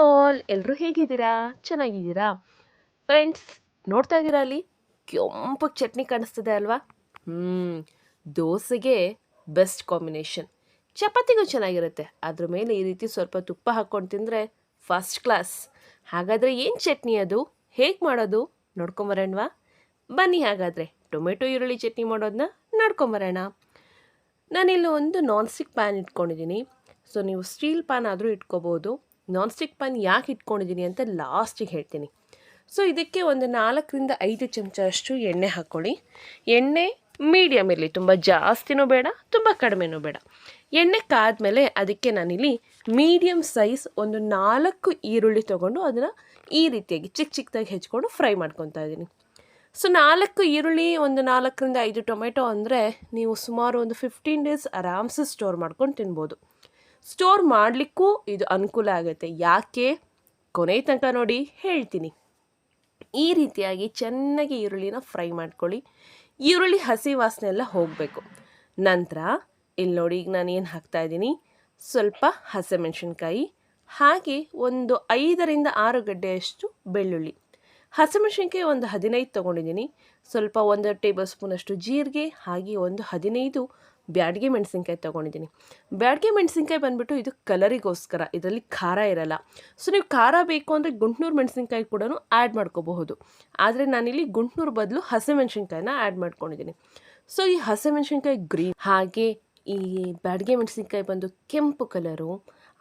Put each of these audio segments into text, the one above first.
All ಎಲ್ಲರೂ ಹೇಗಿದ್ದೀರಾ? ಚೆನ್ನಾಗಿದ್ದೀರಾ? ಫ್ರೆಂಡ್ಸ್, ನೋಡ್ತಾ ಇದ್ದೀರಾ ಅಲ್ಲಿ ಕೆಂಪಗೆ ಚಟ್ನಿ ಕಾಣಿಸ್ತಿದೆ ಅಲ್ವಾ? ದೋಸೆಗೆ ಬೆಸ್ಟ್ ಕಾಂಬಿನೇಷನ್. ಚಪಾತಿಗೂ ಚೆನ್ನಾಗಿರುತ್ತೆ. ಅದ್ರ ಮೇಲೆ ಈ ರೀತಿ ಸ್ವಲ್ಪ ತುಪ್ಪ ಹಾಕ್ಕೊಂಡು ತಿಂದರೆ ಫಸ್ಟ್ ಕ್ಲಾಸ್. ಹಾಗಾದರೆ ಏನು ಚಟ್ನಿ ಅದು? ಹೇಗೆ ಮಾಡೋದು ನೋಡ್ಕೊಂಬರೋಣವಾ? ಬನ್ನಿ ಹಾಗಾದರೆ ಟೊಮೆಟೊ ಈರುಳ್ಳಿ ಚಟ್ನಿ ಮಾಡೋದನ್ನ ನೋಡ್ಕೊಂಬರೋಣ. ನಾನಿಲ್ಲಿ ಒಂದು ನಾನ್ ಸ್ಟಿಕ್ ಪ್ಯಾನ್ ಇಟ್ಕೊಂಡಿದ್ದೀನಿ. ಸೊ ನೀವು ಸ್ಟೀಲ್ ಪ್ಯಾನ್ ಆದರೂ ಇಟ್ಕೋಬೋದು. ನಾನ್ ಸ್ಟಿಕ್ ಪ್ಯಾನ್ ಯಾಕೆ ಇಟ್ಕೊಂಡಿದ್ದೀನಿ ಅಂತ ಲಾಸ್ಟಿಗೆ ಹೇಳ್ತೀನಿ. ಸೊ ಇದಕ್ಕೆ ಒಂದು 4-5 ಚಮಚ ಅಷ್ಟು ಎಣ್ಣೆ ಹಾಕ್ಕೊಳ್ಳಿ. ಎಣ್ಣೆ ಮೀಡಿಯಮ್ ಇರಲಿ, ತುಂಬ ಜಾಸ್ತಿನೂ ಬೇಡ, ತುಂಬ ಕಡಿಮೆನೂ ಬೇಡ. ಎಣ್ಣೆ ಕಾದ್ಮೇಲೆ ಅದಕ್ಕೆ ನಾನಿಲ್ಲಿ ಮೀಡಿಯಮ್ ಸೈಜ್ ಒಂದು 4 ಈರುಳ್ಳಿ ತೊಗೊಂಡು ಅದನ್ನು ಈ ರೀತಿಯಾಗಿ ಚಿಕ್ಕ ಚಿಕ್ಕದಾಗಿ ಹೆಚ್ಕೊಂಡು ಫ್ರೈ ಮಾಡ್ಕೊತಾ ಇದ್ದೀನಿ. ಸೊ 4 ಈರುಳ್ಳಿ, ಒಂದು 4-5 ಟೊಮೆಟೊ ಅಂದರೆ ನೀವು ಸುಮಾರು ಒಂದು 15 ಡೇಸ್ ಆರಾಮ್ಸೆ ಸ್ಟೋರ್ ಮಾಡ್ಕೊಂಡು ತಿನ್ಬೋದು. ಸ್ಟೋರ್ ಮಾಡಲಿಕ್ಕೂ ಇದು ಅನುಕೂಲ ಆಗುತ್ತೆ. ಯಾಕೆ ಕೊನೆ ತನಕ ನೋಡಿ ಹೇಳ್ತೀನಿ. ಈ ರೀತಿಯಾಗಿ ಚೆನ್ನಾಗಿ ಈರುಳ್ಳಿನ ಫ್ರೈ ಮಾಡ್ಕೊಳ್ಳಿ. ಈರುಳ್ಳಿ ಹಸಿ ವಾಸನೆ ಎಲ್ಲ ಹೋಗಬೇಕು. ನಂತರ ಇಲ್ಲಿ ನೋಡಿ, ಈಗ ನಾನು ಏನು ಹಾಕ್ತಾಯಿದ್ದೀನಿ, ಸ್ವಲ್ಪ ಹಸಿಮೆಣಸಿನ್ಕಾಯಿ, ಹಾಗೆ ಒಂದು 5-6 ಗಡ್ಡೆಯಷ್ಟು ಬೆಳ್ಳುಳ್ಳಿ. ಹಸಿಮೆಣಸಿನ್ಕಾಯಿ ಒಂದು 15 ತೊಗೊಂಡಿದ್ದೀನಿ. ಸ್ವಲ್ಪ 1 ಟೇಬಲ್ ಸ್ಪೂನಷ್ಟು ಜೀರಿಗೆ, ಹಾಗೆ ಒಂದು 15 ಬ್ಯಾಡಗೆ ಮೆಣಸಿನ್ಕಾಯಿ ತೊಗೊಂಡಿದ್ದೀನಿ. ಬ್ಯಾಡಗೆ ಮೆಣಸಿನ್ಕಾಯಿ ಬಂದುಬಿಟ್ಟು ಇದು ಕಲರಿಗೋಸ್ಕರ, ಇದರಲ್ಲಿ ಖಾರ ಇರಲ್ಲ. ಸೊ ನೀವು ಖಾರ ಬೇಕು ಅಂದರೆ ಗುಂಟ್ನೂರು ಮೆಣಸಿನ್ಕಾಯಿ ಕೂಡ ಆ್ಯಡ್ ಮಾಡ್ಕೋಬಹುದು. ಆದರೆ ನಾನಿಲ್ಲಿ ಗುಂಟ್ನೂರು ಬದಲು ಹಸಿಮೆಣಸಿನ್ಕಾಯಿನ ಆ್ಯಡ್ ಮಾಡ್ಕೊಂಡಿದ್ದೀನಿ. ಸೊ ಈ ಹಸಿಮೆಣಸಿನ್ಕಾಯಿ ಗ್ರೀನ್, ಹಾಗೆ ಈ ಬ್ಯಾಡಗೆ ಮೆಣಸಿನ್ಕಾಯಿ ಬಂದು ಕೆಂಪು ಕಲರು.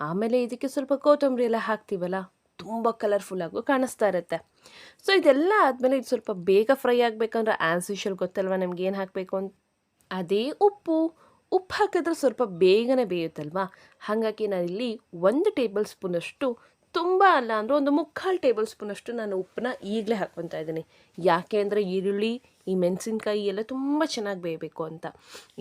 ಆಮೇಲೆ ಇದಕ್ಕೆ ಸ್ವಲ್ಪ ಕೊತ್ತಂಬರಿ ಎಲ್ಲ ಹಾಕ್ತೀವಲ್ಲ, ತುಂಬ ಕಲರ್ಫುಲ್ಲಾಗೂ ಕಾಣಿಸ್ತಾ ಇರುತ್ತೆ. ಸೊ ಇದೆಲ್ಲ ಆದಮೇಲೆ ಇದು ಸ್ವಲ್ಪ ಬೇಗ ಫ್ರೈ ಆಗಬೇಕಂದ್ರೆ ಆ್ಯಸ್ ಯೂಶುವಲ್ ಗೊತ್ತಲ್ವ ನಮ್ಗೆ ಏನು ಹಾಕಬೇಕು ಅಂತ. ಅದೇ ಉಪ್ಪು ಹಾಕಿದ್ರೆ ಸ್ವಲ್ಪ ಬೇಗನೆ ಬೇಯುತ್ತಲ್ವ. ಹಾಗಾಗಿ ನಾನಿಲ್ಲಿ 1 ಟೇಬಲ್ ಸ್ಪೂನಷ್ಟು, ತುಂಬ ಅಲ್ಲ ಅಂದರೆ ಒಂದು 3/4 ಟೇಬಲ್ ಸ್ಪೂನಷ್ಟು ನಾನು ಉಪ್ಪನ್ನ ಈಗಲೇ ಹಾಕ್ಕೊತಾ ಇದ್ದೀನಿ. ಯಾಕೆ ಅಂದರೆ ಈರುಳ್ಳಿ, ಈ ಮೆಣಸಿನ್ಕಾಯಿ ಎಲ್ಲ ತುಂಬ ಚೆನ್ನಾಗಿ ಬೇಯಬೇಕು ಅಂತ.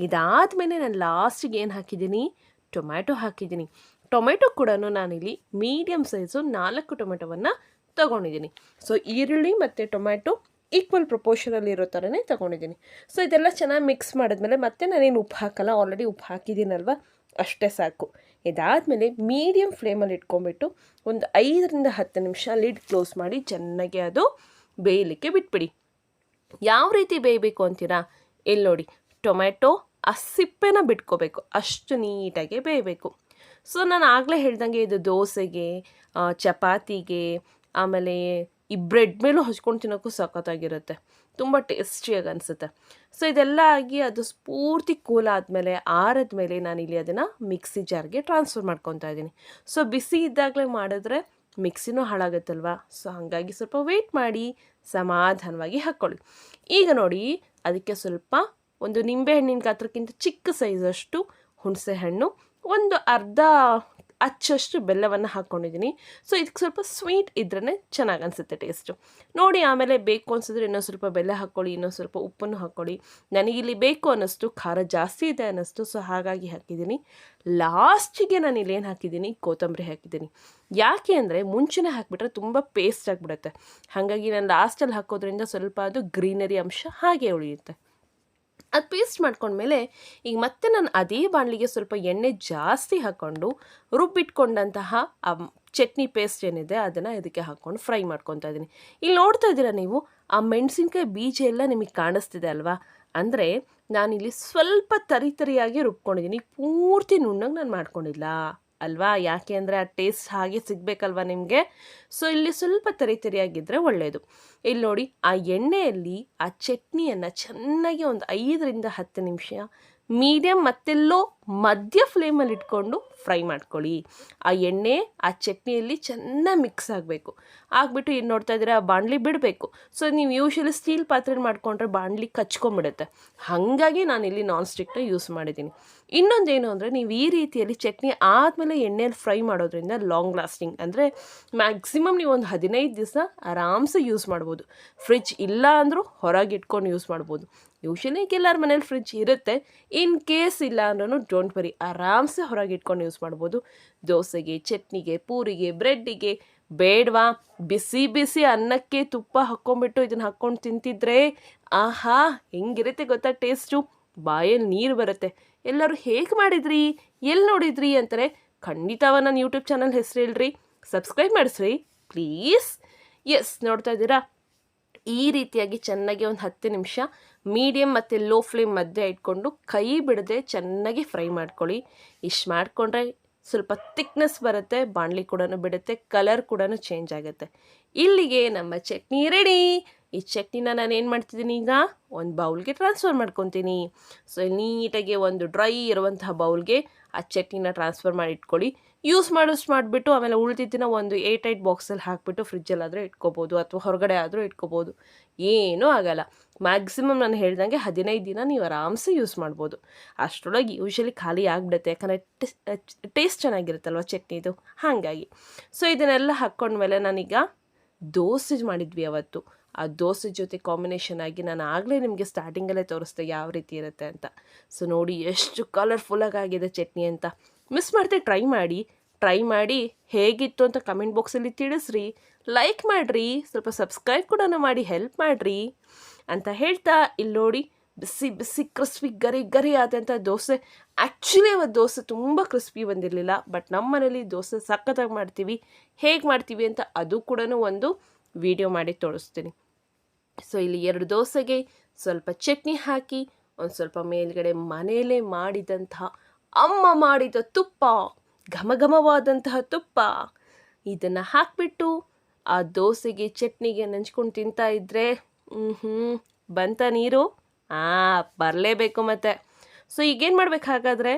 ಇದಾದಮೇಲೆ ನಾನು ಲಾಸ್ಟಿಗೆ ಏನು ಹಾಕಿದ್ದೀನಿ, ಟೊಮ್ಯಾಟೊ ಹಾಕಿದ್ದೀನಿ. ಟೊಮೆಟೊ ಕೂಡ ನಾನಿಲ್ಲಿ ಮೀಡಿಯಮ್ ಸೈಜು 4 ಟೊಮೆಟೊವನ್ನು ತೊಗೊಂಡಿದ್ದೀನಿ. ಸೊ ಈರುಳ್ಳಿ ಮತ್ತು ಟೊಮ್ಯಾಟೊ ಈಕ್ವಲ್ ಪ್ರಪೋರ್ಷನಲ್ಲಿ ಇರೋ ಥರನೇ ತೊಗೊಂಡಿದ್ದೀನಿ. ಸೊ ಇದೆಲ್ಲ ಚೆನ್ನಾಗಿ ಮಿಕ್ಸ್ ಮಾಡಿದ್ಮೇಲೆ ಮತ್ತೆ ನಾನೇನು ಉಪ್ಪು ಹಾಕಲ್ಲ, ಆಲ್ರೆಡಿ ಉಪ್ಪು ಹಾಕಿದ್ದೀನಲ್ವ, ಅಷ್ಟೇ ಸಾಕು. ಇದಾದಮೇಲೆ ಮೀಡಿಯಮ್ ಫ್ಲೇಮಲ್ಲಿ ಇಟ್ಕೊಂಡ್ಬಿಟ್ಟು ಒಂದು 5-10 ನಿಮಿಷ ಲಿಡ್ ಕ್ಲೋಸ್ ಮಾಡಿ ಚೆನ್ನಾಗಿ ಅದು ಬೇಯಲಿಕ್ಕೆ ಬಿಟ್ಬಿಡಿ. ಯಾವ ರೀತಿ ಬೇಯಬೇಕು ಅಂತೀರಾ? ಇಲ್ಲಿ ನೋಡಿ, ಟೊಮೆಟೊ ಆ ಸಿಪ್ಪೆನ ಬಿಟ್ಕೋಬೇಕು, ಅಷ್ಟು ನೀಟಾಗಿ ಬೇಯಬೇಕು. ಸೊ ನಾನು ಆಗಲೇ ಹೇಳ್ದಂಗೆ ಇದು ದೋಸೆಗೆ, ಚಪಾತಿಗೆ, ಆಮೇಲೆ ಈ ಬ್ರೆಡ್ ಮೇಲೂ ಹಚ್ಕೊಂಡು ತಿನ್ನೋಕ್ಕೂ ಸಖತ್ತಾಗಿರುತ್ತೆ, ತುಂಬ ಟೇಸ್ಟಿಯಾಗಿ ಅನಿಸುತ್ತೆ. ಸೊ ಇದೆಲ್ಲ ಆಗಿ ಅದು ಪೂರ್ತಿ ಕೂಲ್ ಆದಮೇಲೆ, ಆರಿದ್ಮೇಲೆ ನಾನಿಲ್ಲಿ ಅದನ್ನು ಮಿಕ್ಸಿ ಜಾರ್ಗೆ ಟ್ರಾನ್ಸ್ಫರ್ ಮಾಡ್ಕೊತಾ ಇದ್ದೀನಿ. ಸೊ ಬಿಸಿ ಇದ್ದಾಗಲೇ ಮಾಡಿದ್ರೆ ಮಿಕ್ಸಿನೂ ಹಾಳಾಗುತ್ತಲ್ವ. ಸೊ ಹಾಗಾಗಿ ಸ್ವಲ್ಪ ವೆಯ್ಟ್ ಮಾಡಿ ಸಮಾಧಾನವಾಗಿ ಹಾಕ್ಕೊಳ್ಳಿ. ಈಗ ನೋಡಿ, ಅದಕ್ಕೆ ಸ್ವಲ್ಪ ಒಂದು ನಿಂಬೆಹಣ್ಣಿನ ಗಾತ್ರಕ್ಕಿಂತ ಚಿಕ್ಕ ಸೈಜಷ್ಟು ಹುಣಸೆ ಹಣ್ಣು, ಒಂದು ಅರ್ಧ ಅಚ್ಚಷ್ಟು ಬೆಲ್ಲವನ್ನು ಹಾಕ್ಕೊಂಡಿದ್ದೀನಿ. ಸೊ ಇದಕ್ಕೆ ಸ್ವಲ್ಪ ಸ್ವೀಟ್ ಇದ್ರೇ ಚೆನ್ನಾಗಿ ಅನಿಸುತ್ತೆ ಟೇಸ್ಟು. ನೋಡಿ, ಆಮೇಲೆ ಬೇಕು ಅನಿಸಿದ್ರೆ ಇನ್ನೊಂದು ಸ್ವಲ್ಪ ಬೆಲ್ಲ ಹಾಕ್ಕೊಳ್ಳಿ, ಇನ್ನೊಂದು ಸ್ವಲ್ಪ ಉಪ್ಪನ್ನು ಹಾಕ್ಕೊಳ್ಳಿ. ನನಗಿಲ್ಲಿ ಬೇಕು ಅನ್ನಿಸ್ತು, ಖಾರ ಜಾಸ್ತಿ ಇದೆ ಅನ್ನಿಸ್ತು, ಸೊ ಹಾಗಾಗಿ ಹಾಕಿದ್ದೀನಿ. ಲಾಸ್ಟಿಗೆ ನಾನು ಇಲ್ಲೇನು ಹಾಕಿದ್ದೀನಿ, ಕೊತ್ತಂಬರಿ ಹಾಕಿದ್ದೀನಿ. ಯಾಕೆ ಅಂದರೆ ಮುಂಚೆನೇ ಹಾಕಿಬಿಟ್ರೆ ತುಂಬ ಪೇಸ್ಟ್ ಆಗಿಬಿಡುತ್ತೆ. ಹಾಗಾಗಿ ನಾನು ಲಾಸ್ಟಲ್ಲಿ ಹಾಕೋದ್ರಿಂದ ಸ್ವಲ್ಪ ಅದು ಗ್ರೀನರಿ ಅಂಶ ಹಾಗೆ ಉಳಿಯುತ್ತೆ. ಅದು ಪೇಸ್ಟ್ ಮಾಡ್ಕೊಂಡ್ಮೇಲೆ ಈಗ ಮತ್ತೆ ನಾನು ಅದೇ ಬಾಣಲಿಗೆ ಸ್ವಲ್ಪ ಎಣ್ಣೆ ಜಾಸ್ತಿ ಹಾಕ್ಕೊಂಡು ರುಬ್ಬಿಟ್ಕೊಂಡಂತಹ ಚಟ್ನಿ ಪೇಸ್ಟ್ ಏನಿದೆ ಅದನ್ನು ಇದಕ್ಕೆ ಹಾಕ್ಕೊಂಡು ಫ್ರೈ ಮಾಡ್ಕೊತಾ ಇದ್ದೀನಿ. ಇಲ್ಲಿ ನೋಡ್ತಾ ಇದ್ದೀರಾ ನೀವು, ಆ ಮೆಣಸಿನ್ಕಾಯಿ ಬೀಜ ಎಲ್ಲ ನಿಮಗೆ ಕಾಣಿಸ್ತಿದೆ ಅಲ್ವಾ? ಅಂದರೆ ನಾನಿಲ್ಲಿ ಸ್ವಲ್ಪ ತರಿಯಾಗಿ ರುಬ್ಕೊಂಡಿದ್ದೀನಿ, ಪೂರ್ತಿ ನುಣ್ಣಗೆ ನಾನು ಮಾಡ್ಕೊಂಡಿಲ್ಲ ಅಲ್ವಾ? ಯಾಕೆ ಅಂದರೆ ಆ ಟೇಸ್ಟ್ ಹಾಗೆ ಸಿಗಬೇಕಲ್ವ ನಿಮಗೆ. ಸೊ ಇಲ್ಲಿ ಸ್ವಲ್ಪ ತರಿಯಾಗಿದ್ದರೆ ಒಳ್ಳೆಯದು. ಇಲ್ಲಿ ನೋಡಿ, ಆ ಎಣ್ಣೆಯಲ್ಲಿ ಆ ಚಟ್ನಿಯನ್ನು ಚೆನ್ನಾಗಿ ಒಂದು 5-10 ನಿಮಿಷ ಮೀಡಿಯಮ್ ಮತ್ತು ಲೋ ಮಧ್ಯ ಫ್ಲೇಮಲ್ಲಿ ಇಟ್ಕೊಂಡು ಫ್ರೈ ಮಾಡ್ಕೊಳ್ಳಿ. ಆ ಎಣ್ಣೆ ಆ ಚಟ್ನಿಯಲ್ಲಿ ಚೆನ್ನಾಗಿ ಮಿಕ್ಸ್ ಆಗಬೇಕು. ಆಗಿಬಿಟ್ಟು ಏನು ನೋಡ್ತಾ ಇದ್ದೀರಾ, ಬಾಣಲಿ ಬಿಡಬೇಕು. ಸೊ ನೀವು ಯೂಶ್ವಲಿ ಸ್ಟೀಲ್ ಪಾತ್ರೆ ಮಾಡಿಕೊಂಡ್ರೆ ಬಾಣಲಿ ಕಚ್ಕೊಂಬಿಡುತ್ತೆ. ಹಾಗಾಗಿ ನಾನಿಲ್ಲಿ ನಾನ್ ಸ್ಟಿಕ್ನ ಯೂಸ್ ಮಾಡಿದ್ದೀನಿ. ಇನ್ನೊಂದೇನು ಅಂದರೆ, ನೀವು ಈ ರೀತಿಯಲ್ಲಿ ಚಟ್ನಿ ಆದಮೇಲೆ ಎಣ್ಣೆಯಲ್ಲಿ ಫ್ರೈ ಮಾಡೋದ್ರಿಂದ ಲಾಂಗ್ ಲಾಸ್ಟಿಂಗ್, ಅಂದರೆ ಮ್ಯಾಕ್ಸಿಮಮ್ ನೀವು ಒಂದು 15 ದಿವಸ ಆರಾಮ್ಸೆ ಯೂಸ್ ಮಾಡ್ಬೋದು. ಫ್ರಿಜ್ ಇಲ್ಲ ಅಂದರೂ ಹೊರಗೆ ಇಟ್ಕೊಂಡು ಯೂಸ್ ಮಾಡ್ಬೋದು. ಯೂಶ್ವಲಿ ಎಲ್ಲರ ಮನೇಲಿ ಫ್ರಿಜ್ ಇರುತ್ತೆ. ಇನ್ ಕೇಸ್ ಇಲ್ಲ ಅಂದ್ರೂ ಡೋಂಟ್ ವರಿ, ಆರಾಮ್ಸೆ ಹೊರಗೆ ಇಟ್ಕೊಂಡು ಯೂಸ್ ಮಾಡ್ಬೋದು. ದೋಸೆಗೆ, ಚಟ್ನಿಗೆ, ಪೂರಿಗೆ, ಬ್ರೆಡ್ಡಿಗೆ, ಬೇಡವಾ ಬಿಸಿ ಬಿಸಿ ಅನ್ನಕ್ಕೆ ತುಪ್ಪ ಹಾಕ್ಕೊಂಬಿಟ್ಟು ಇದನ್ನು ಹಾಕ್ಕೊಂಡು ತಿಂತಿದ್ರೆ ಆಹಾ ಹೆಂಗಿರುತ್ತೆ ಗೊತ್ತಾ ಟೇಸ್ಟು. ಬಾಯಲ್ಲಿ ನೀರು ಬರುತ್ತೆ. ಎಲ್ಲರೂ ಹೇಗೆ ಮಾಡಿದ್ರಿ, ಎಲ್ಲಿ ನೋಡಿದ್ರಿ ಅಂತಾರೆ. ಖಂಡಿತವ ನನ್ನ ಯೂಟ್ಯೂಬ್ ಚಾನಲ್ ಹೆಸರು ಹೇಳ್ರಿ, ಸಬ್ಸ್ಕ್ರೈಬ್ ಮಾಡಿಸ್ರಿ ಪ್ಲೀಸ್. ಎಸ್, ನೋಡ್ತಾ ಇದ್ದೀರಾ, ಈ ರೀತಿಯಾಗಿ ಚೆನ್ನಾಗಿ ಒಂದು 10 ನಿಮಿಷ ಮೀಡಿಯಮ್ ಮತ್ತು ಲೋ ಫ್ಲೇಮ್ ಮಧ್ಯೆ ಇಟ್ಕೊಂಡು ಕೈ ಬಿಡದೆ ಚೆನ್ನಾಗಿ ಫ್ರೈ ಮಾಡ್ಕೊಳ್ಳಿ. ಇಷ್ಟು ಮಾಡಿಕೊಂಡ್ರೆ ಸ್ವಲ್ಪ ತಿಕ್ನೆಸ್ ಬರುತ್ತೆ, ಬಾಣಲಿ ಕೂಡ ಬಿಡುತ್ತೆ, ಕಲರ್ ಕೂಡ ಚೇಂಜ್ ಆಗುತ್ತೆ. ಇಲ್ಲಿಗೆ ನಮ್ಮ ಚಟ್ನಿ ರೆಡಿ. ಈ ಚಟ್ನಿನ ನಾನು ಏನು ಮಾಡ್ತಿದ್ದೀನಿ, ಈಗ ಒಂದು ಬೌಲ್ಗೆ ಟ್ರಾನ್ಸ್ಫರ್ ಮಾಡ್ಕೊತೀನಿ. ಸೊ ಇಲ್ಲಿ ನೀಟಾಗಿ ಒಂದು ಡ್ರೈ ಇರುವಂತಹ ಬೌಲ್ಗೆ ಆ ಚಟ್ನಿನ ಟ್ರಾನ್ಸ್ಫರ್ ಮಾಡಿ ಇಟ್ಕೊಳ್ಳಿ. ಯೂಸ್ ಮಾಡಿಬಿಟ್ಟು ಆಮೇಲೆ ಉಳಿದಿದ್ದನ್ನ ಒಂದು 8 ಬಾಕ್ಸಲ್ಲಿ ಹಾಕಿಬಿಟ್ಟು ಫ್ರಿಜ್ಜಲ್ಲಾದರೂ ಇಟ್ಕೋಬೋದು ಅಥವಾ ಹೊರಗಡೆ ಆದರೂ ಇಟ್ಕೋಬೋದು, ಏನೂ ಆಗಲ್ಲ. ಮ್ಯಾಕ್ಸಿಮಮ್ ನಾನು ಹೇಳ್ದಂಗೆ 15 ದಿನ ನೀವು ಆರಾಮ್ಸೆ ಯೂಸ್ ಮಾಡ್ಬೋದು. ಅಷ್ಟರೊಳಗೆ ಯೂಶಲಿ ಖಾಲಿ ಆಗಿಬಿಡುತ್ತೆ, ಯಾಕಂದರೆ ಟೇಸ್ಟ್ ಚೆನ್ನಾಗಿರುತ್ತಲ್ವ ಚಟ್ನಿದು, ಹಾಗಾಗಿ. ಸೊ ಇದನ್ನೆಲ್ಲ ಹಾಕ್ಕೊಂಡ್ಮೇಲೆ ನಾನೀಗ ದೋಸೆ ಮಾಡಿದ್ವಿ ಅವತ್ತು. ಆ ದೋಸೆ ಜೊತೆ ಕಾಂಬಿನೇಷನ್ ಆಗಿ ನಾನು ಆಗಲೇ ನಿಮಗೆ ಸ್ಟಾರ್ಟಿಂಗಲ್ಲೇ ತೋರಿಸ್ದೆ ಯಾವ ರೀತಿ ಇರುತ್ತೆ ಅಂತ. ಸೊ ನೋಡಿ ಎಷ್ಟು ಕಲರ್ಫುಲ್ಲಾಗಿದೆ ಚಟ್ನಿ ಅಂತ. ಮಿಸ್ ಮಾಡದೆ ಟ್ರೈ ಮಾಡಿ ಹೇಗಿತ್ತು ಅಂತ ಕಮೆಂಟ್ ಬಾಕ್ಸಲ್ಲಿ ತಿಳಿಸ್ರಿ, ಲೈಕ್ ಮಾಡಿರಿ, ಸ್ವಲ್ಪ ಸಬ್ಸ್ಕ್ರೈಬ್ ಕೂಡ ಮಾಡಿ ಹೆಲ್ಪ್ ಮಾಡಿರಿ ಅಂತ ಹೇಳ್ತಾ, ಇಲ್ಲಿ ನೋಡಿ ಬಿಸಿ ಬಿಸಿ ಕ್ರಿಸ್ಪಿ ಗರಿ ಆದಂಥ ದೋಸೆ. ಆ್ಯಕ್ಚುಲಿ ಅವತ್ತು ದೋಸೆ ತುಂಬ ಕ್ರಿಸ್ಪಿ ಬಂದಿರಲಿಲ್ಲ, ಬಟ್ ನಮ್ಮ ಮನೇಲಿ ದೋಸೆ ಸಖತ್ತಾಗಿ ಮಾಡ್ತೀವಿ. ಹೇಗೆ ಮಾಡ್ತೀವಿ ಅಂತ ಅದು ಕೂಡ ಒಂದು ವಿಡಿಯೋ ಮಾಡಿ ತೋರಿಸ್ತೀನಿ. ಸೊ ಇಲ್ಲಿ 2 ದೋಸೆಗೆ ಸ್ವಲ್ಪ ಚಟ್ನಿ ಹಾಕಿ, ಒಂದು ಸ್ವಲ್ಪ ಮೇಲ್ಗಡೆ ಮನೆಯಲ್ಲೇ ಮಾಡಿದಂತಹ ಅಮ್ಮ ಮಾಡಿದ ತುಪ್ಪ, ಘಮಘಮವಾದಂತಹ ತುಪ್ಪ, ಇದನ್ನು ಹಾಕಿಬಿಟ್ಟು ಆ ದೋಸೆಗೆ ಚಟ್ನಿಗೆ ನೆಂಚ್ಕೊಂಡು ತಿಂತಾ ಇದ್ದರೆ ಬಂತ ನೀರು? ಬರಲೇಬೇಕು ಮತ್ತೆ. ಸೊ ಈಗೇನು ಮಾಡ್ಬೇಕು ಹಾಗಾದರೆ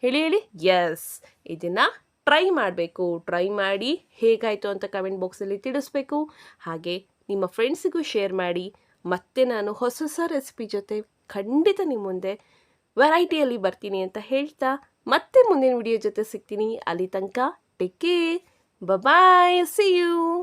ಹೇಳಿ? ಎಸ್, ಇದನ್ನು ಟ್ರೈ ಮಾಡಬೇಕು. ಟ್ರೈ ಮಾಡಿ ಹೇಗಾಯಿತು ಅಂತ ಕಮೆಂಟ್ ಬಾಕ್ಸಲ್ಲಿ ತಿಳಿಸ್ಬೇಕು. ಹಾಗೆ ನಿಮ್ಮ ಫ್ರೆಂಡ್ಸಿಗೂ ಶೇರ್ ಮಾಡಿ. ಮತ್ತೆ ನಾನು ಹೊಸ ರೆಸಿಪಿ ಜೊತೆ ಖಂಡಿತ ನಿಮ್ಮ ಮುಂದೆ ವೆರೈಟಿಯಲ್ಲಿ ಬರ್ತೀನಿ ಅಂತ ಹೇಳ್ತಾ, ಮತ್ತೆ ಮುಂದಿನ ವಿಡಿಯೋ ಜೊತೆ ಸಿಗ್ತೀನಿ. ಅಲ್ಲಿ ತನಕ take care, bye, see you.